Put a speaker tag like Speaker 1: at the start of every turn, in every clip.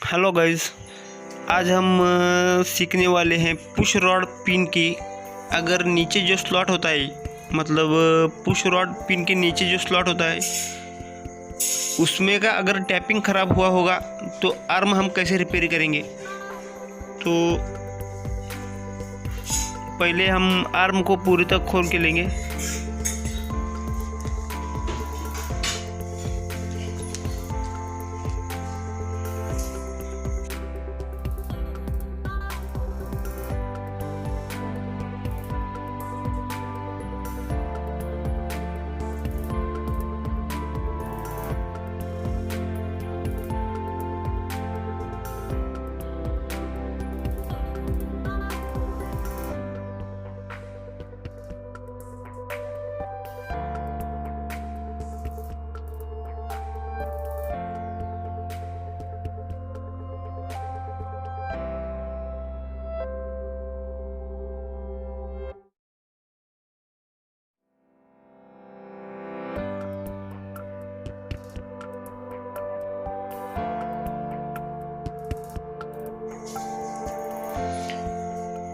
Speaker 1: Hello guys, आज हम सीखने वाले हैं पुश रॉड पिन की। अगर नीचे जो स्लॉट होता है, मतलब पुश रॉड पिन के नीचे जो स्लॉट होता है उसमें का अगर टैपिंग ख़राब हुआ होगा तो आर्म हम कैसे रिपेयर करेंगे। तो पहले हम आर्म को पूरी तरह खोल के लेंगे।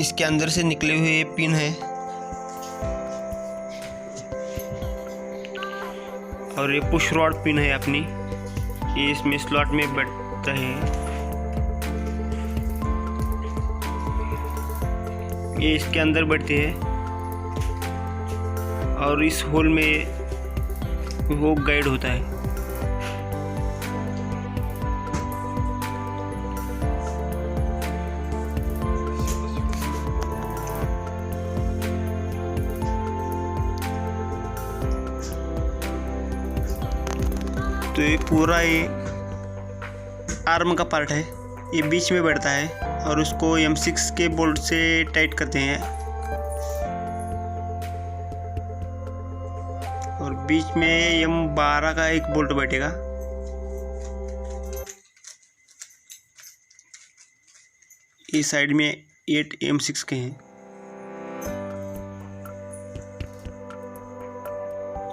Speaker 1: इसके अंदर से निकले हुए पिन है और ये पुश रॉड पिन है अपनी, ये इसमें स्लॉट में बैठता है। ये इसके अंदर बैठते हैं और इस होल में वो गाइड होता है। तो ये पूरा ये आर्म का पार्ट है, ये बीच में बैठता है और उसको M6 के बोल्ट से टाइट करते हैं और बीच में M12 का एक बोल्ट बैठेगा। इस साइड में 8 M6 के हैं।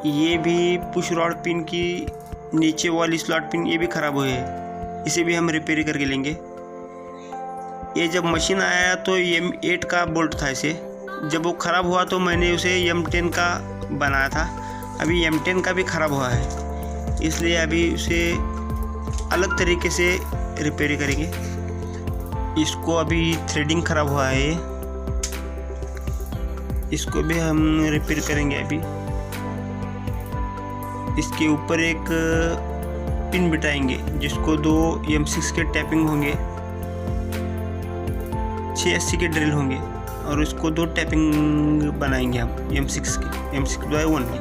Speaker 1: ये भी पुश रॉड पिन की नीचे वाली स्लॉट पिन ये भी ख़राब हुई है, इसे भी हम रिपेयर करके लेंगे। ये जब मशीन आया तो M8 का बोल्ट था इसे, जब वो ख़राब हुआ तो मैंने उसे M10 का बनाया था। अभी M10 का भी ख़राब हुआ है, इसलिए अभी उसे अलग तरीके से रिपेयर करेंगे। इसको अभी थ्रेडिंग ख़राब हुआ है, इसको भी हम रिपेयर करेंगे अभी। इसके ऊपर एक पिन बिठाएंगे जिसको 2 M6 के टैपिंग होंगे, 6 80 के ड्रिल होंगे और इसको 2 टैपिंग बनाएंगे हम M6 की, M6/1 की।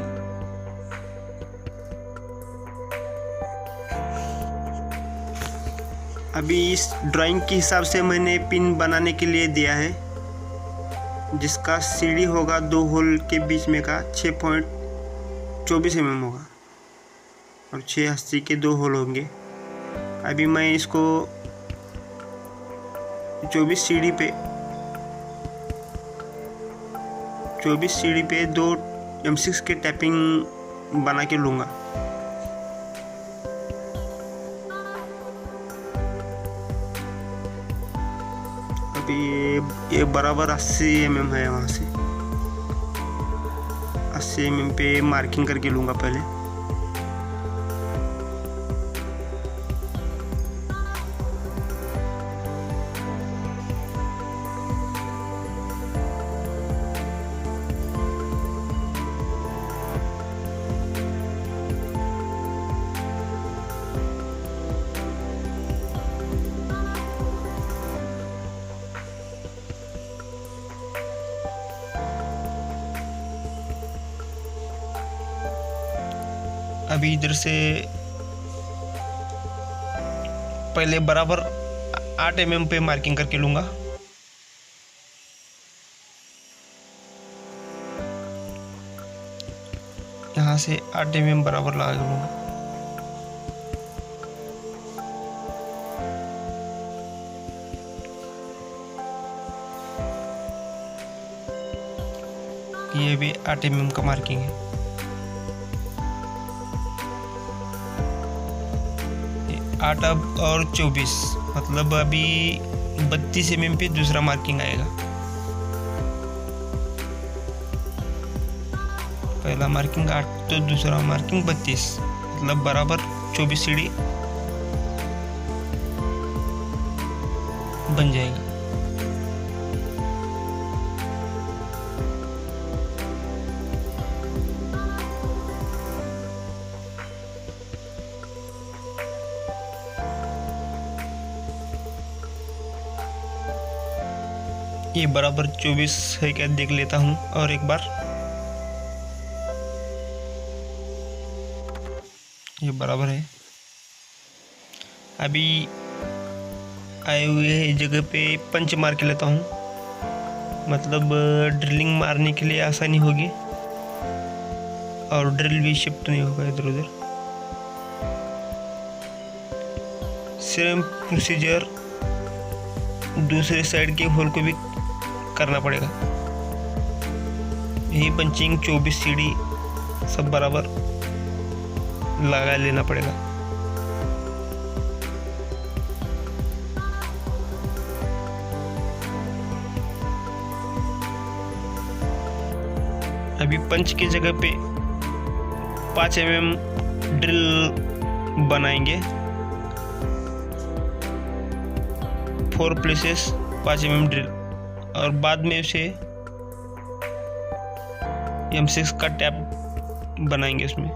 Speaker 1: अभी इस ड्राइंग के हिसाब से मैंने पिन बनाने के लिए दिया है, जिसका CD होगा 2 होल के बीच में का 6.24 mm होगा और 6 80 के 2 होल होंगे। अभी मैं इसको 24 सीढ़ी पे 2 M6 के टैपिंग बना के लूँगा। अभी ये बराबर 80 mm है, वहाँ से 80 mm पे मार्किंग करके लूँगा पहले। अभी इधर से पहले बराबर 8 mm पे मार्किंग करके लूँगा। यहाँ से 8 mm बराबर लगा के लूँगा। ये भी 8 mm का मार्किंग है। 8 अब और 24, मतलब अभी 32 mm पे दूसरा मार्किंग आएगा। पहला मार्किंग 8 तो दूसरा मार्किंग 32, मतलब बराबर 24 सीढ़ी बन जाएगा। ये बराबर 24 है क्या देख लेता हूँ और एक बार। ये बराबर है। अभी आए हुए जगह पे पंच मार के लेता हूँ, मतलब ड्रिलिंग मारने के लिए आसानी होगी और ड्रिल भी शिफ्ट नहीं होगा इधर उधर। सेम प्रोसीजर दूसरे साइड के होल को भी करना पड़ेगा। यही पंचिंग 24 सीढ़ी सब बराबर लगा लेना पड़ेगा। अभी पंच की जगह पे 5 mm ड्रिल बनाएंगे, 4 प्लेसेस 5 mm ड्रिल, और बाद में उसे M6 का टैप बनाएंगे उसमें।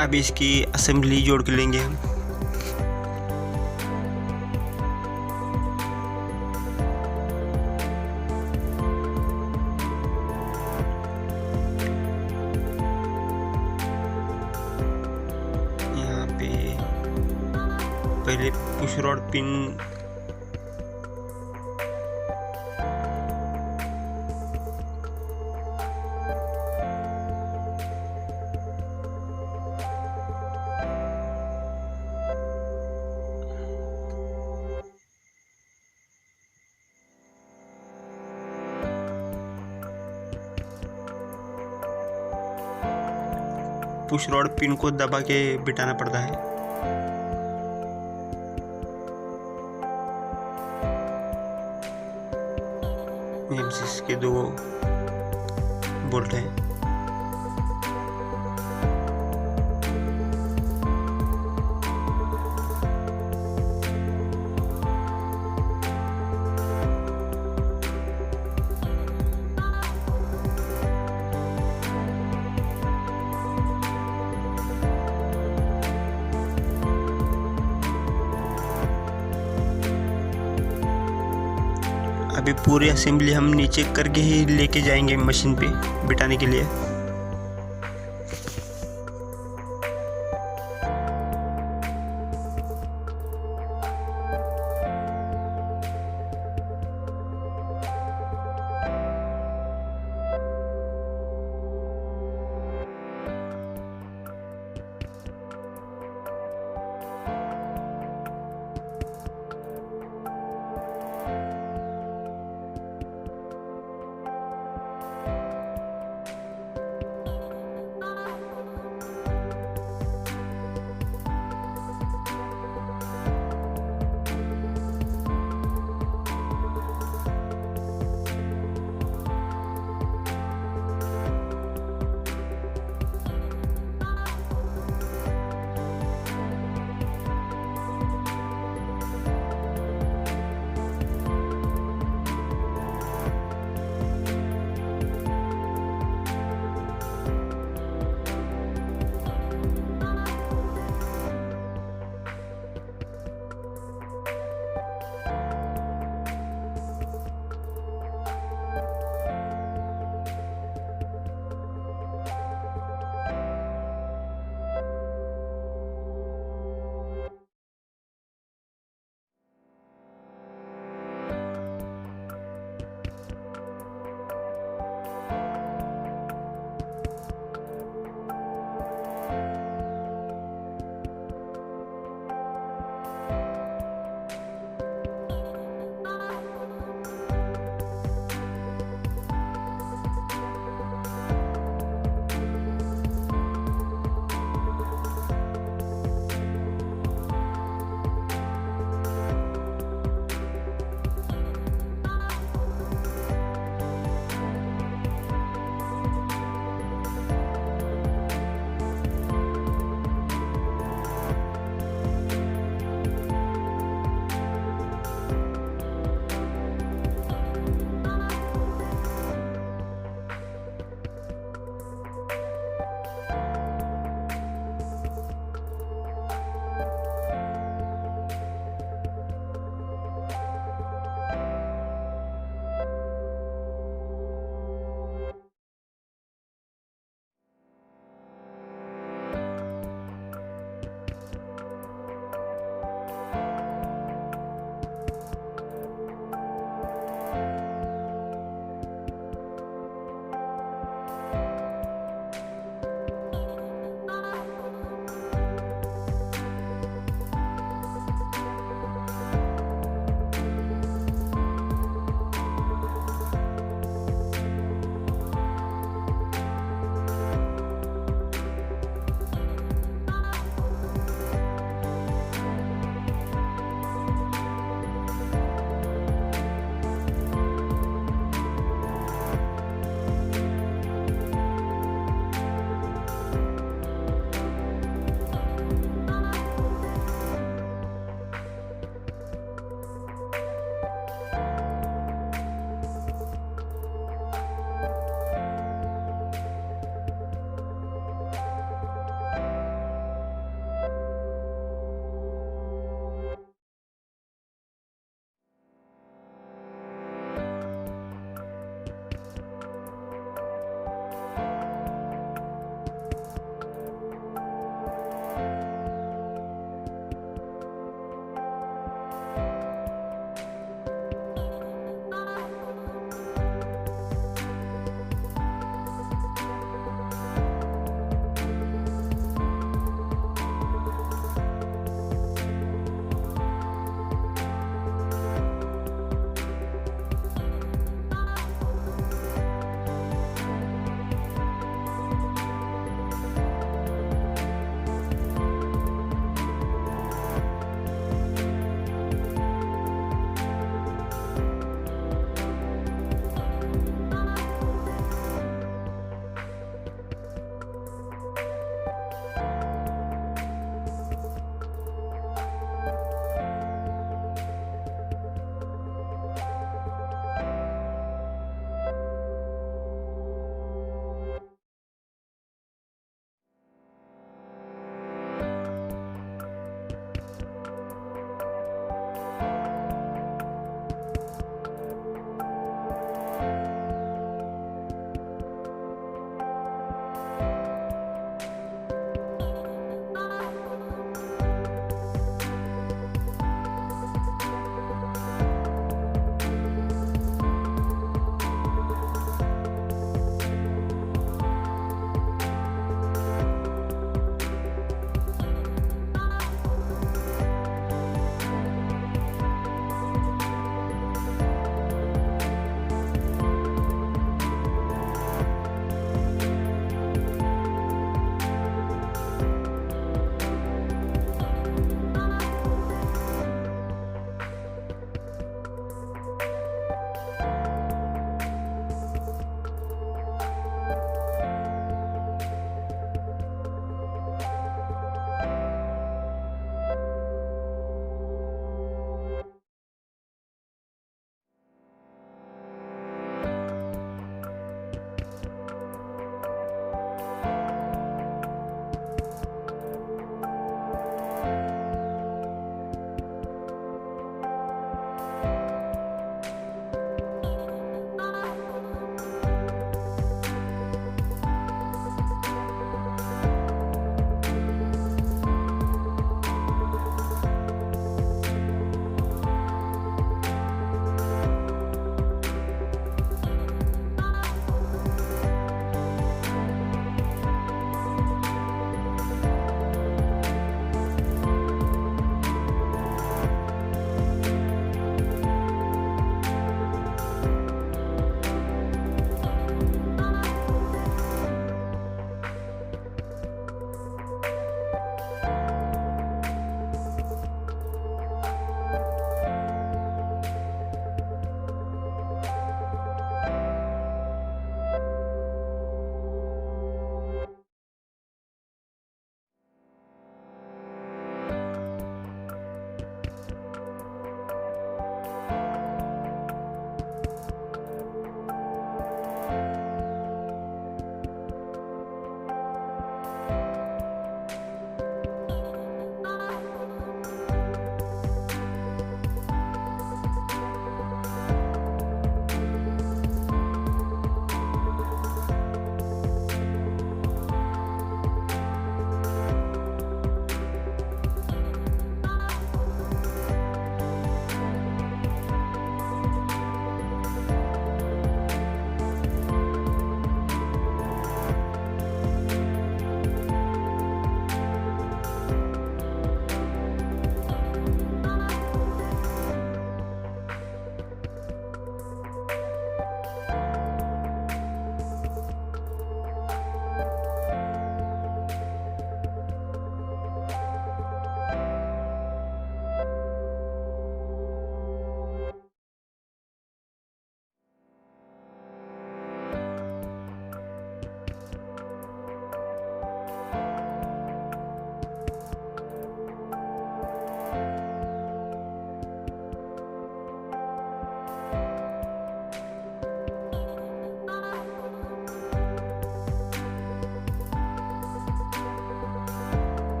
Speaker 1: अब इसकी असेंबली जोड़ के लेंगे हम। यहाँ पे पहले push rod pin push rod pin को दबा के बिठाना पड़ता है। M6 के 2 बोल्ट हैं। अभी पूरी असेंबली हम नीचे करके ही लेके जाएंगे मशीन पे बिठाने के लिए।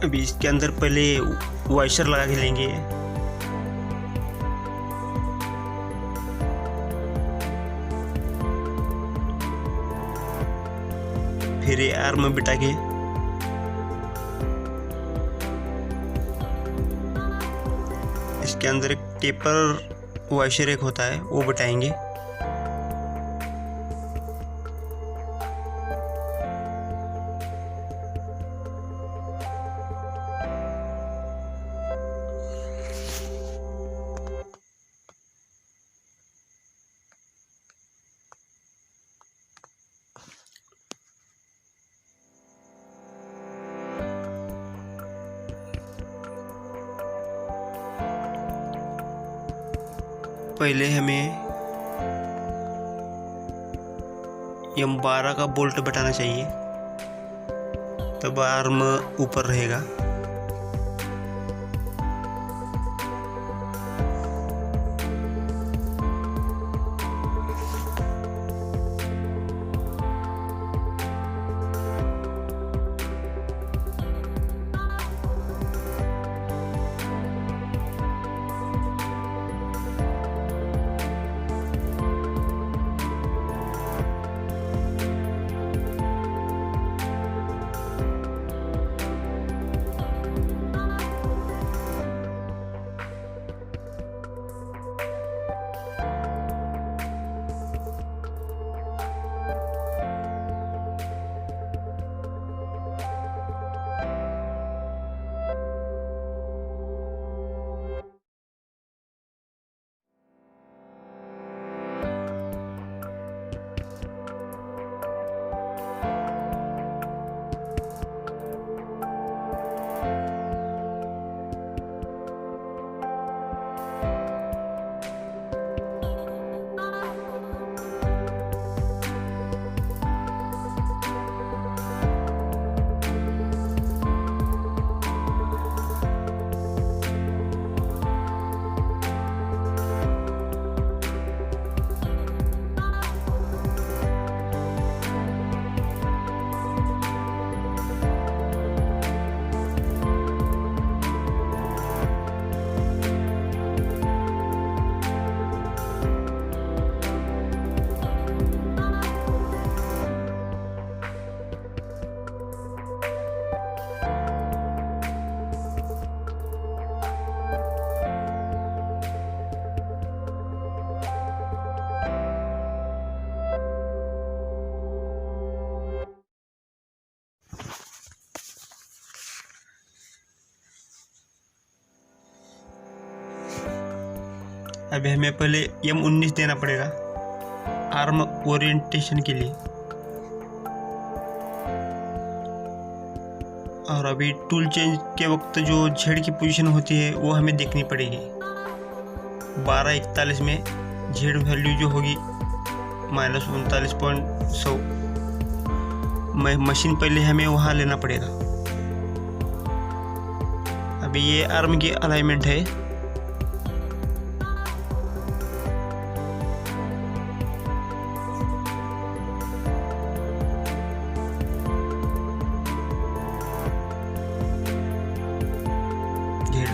Speaker 1: अभी इसके अंदर पहले वॉइशर लगा के लेंगे। फिर ये आर्म बिठा के इसके अंदर एक टेपर वॉइशर एक होता है वो बिठाएंगे। पहले हमें M12 का बोल्ट बटाना चाहिए, तब आर्म ऊपर रहेगा। अभी हमें पहले M19 देना पड़ेगा आर्म ओरिएंटेशन के लिए। और अभी टूल चेंज के वक्त जो जेड की पोजीशन होती है वो हमें देखनी पड़ेगी। 12:41 में जेड वैल्यू जो होगी -39.100 मशीन पहले हमें वहाँ लेना पड़ेगा। अभी ये आर्म की अलाइनमेंट है।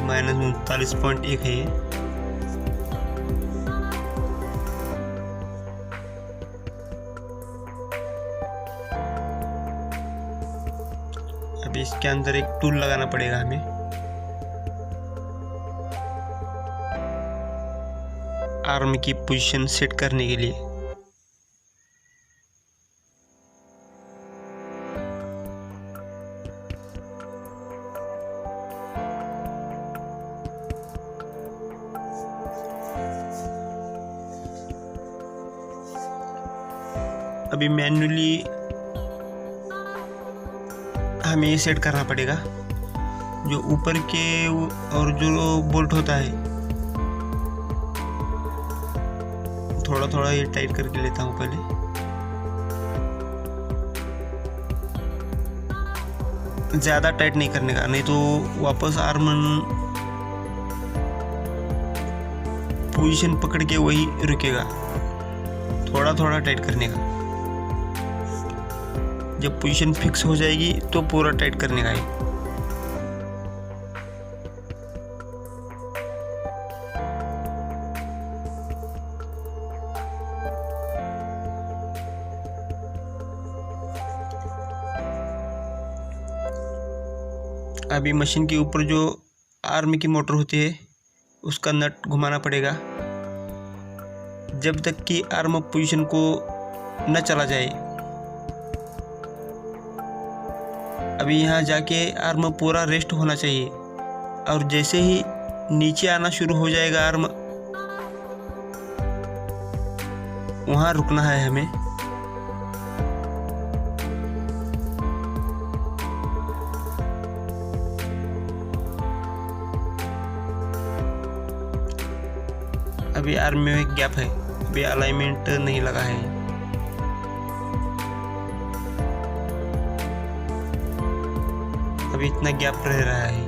Speaker 1: -39.1 है ये। अभी इसके अंदर एक टूल लगाना पड़ेगा हमें। आर्म की पोजीशन सेट करने के लिए। अभी मैन्युअली हमें ये सेट करना पड़ेगा। जो ऊपर के और जो बोल्ट होता है थोड़ा थोड़ा ये टाइट करके लेता हूँ पहले। ज़्यादा टाइट नहीं करने का, नहीं तो वापस आर्म पोजीशन पकड़ के वही रुकेगा। थोड़ा थोड़ा टाइट करने का। जब पोजीशन फिक्स हो जाएगी तो पूरा टाइट करने का है। अभी मशीन के ऊपर जो आर्म की मोटर होती है उसका नट घुमाना पड़ेगा जब तक कि आर्म पोजीशन को न चला जाए। अभी यहाँ जाके आर्म पूरा रेस्ट होना चाहिए और जैसे ही नीचे आना शुरू हो जाएगा आर्म, वहाँ रुकना है हमें। अभी आर्म में एक गैप है, अभी अलाइनमेंट नहीं लगा है। अभी इतना गैप रह रहा है।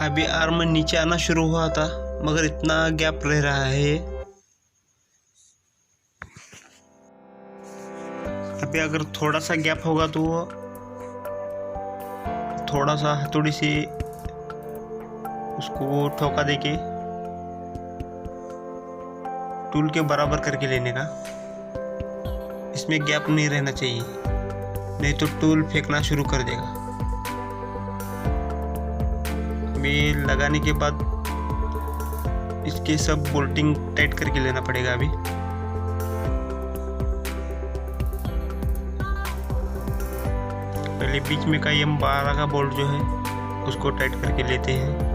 Speaker 1: अभी आर्म नीचे आना शुरू हुआ था मगर इतना गैप रह रहा है। अभी अगर थोड़ा सा गैप होगा तो थोड़ा सा हथौड़ी से उसको ठोका देके टूल के बराबर करके लेने का। इसमें गैप नहीं रहना चाहिए, नहीं तो टूल फेंकना शुरू कर देगा। अभी लगाने के बाद इसके सब बोल्टिंग टाइट करके लेना पड़ेगा। अभी पहले बीच में का M12 का बोल्ट जो है उसको टाइट करके लेते हैं।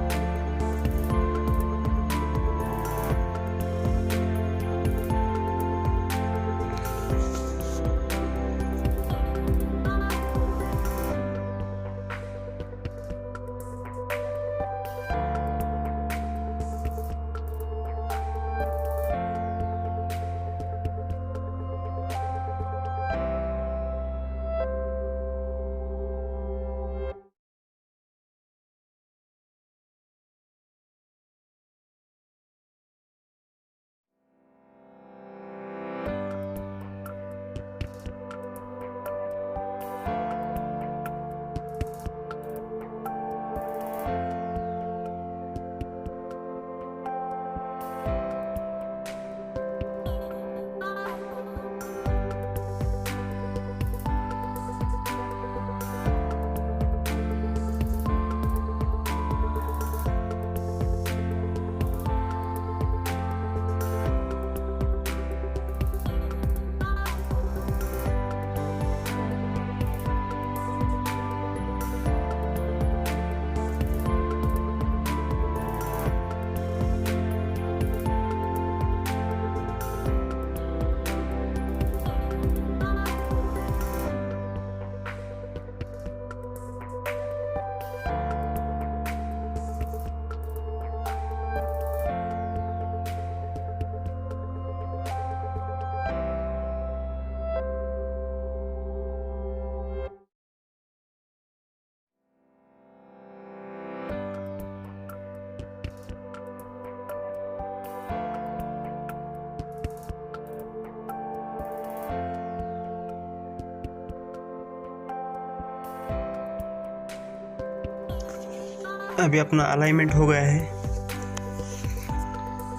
Speaker 1: अभी अपना अलाइनमेंट हो गया है।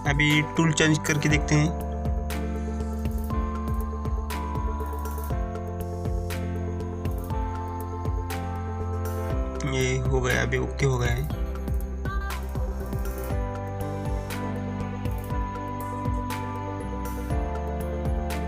Speaker 1: अभी टूल चेंज करके देखते हैं। ये हो गया, अभी ओके हो गया है।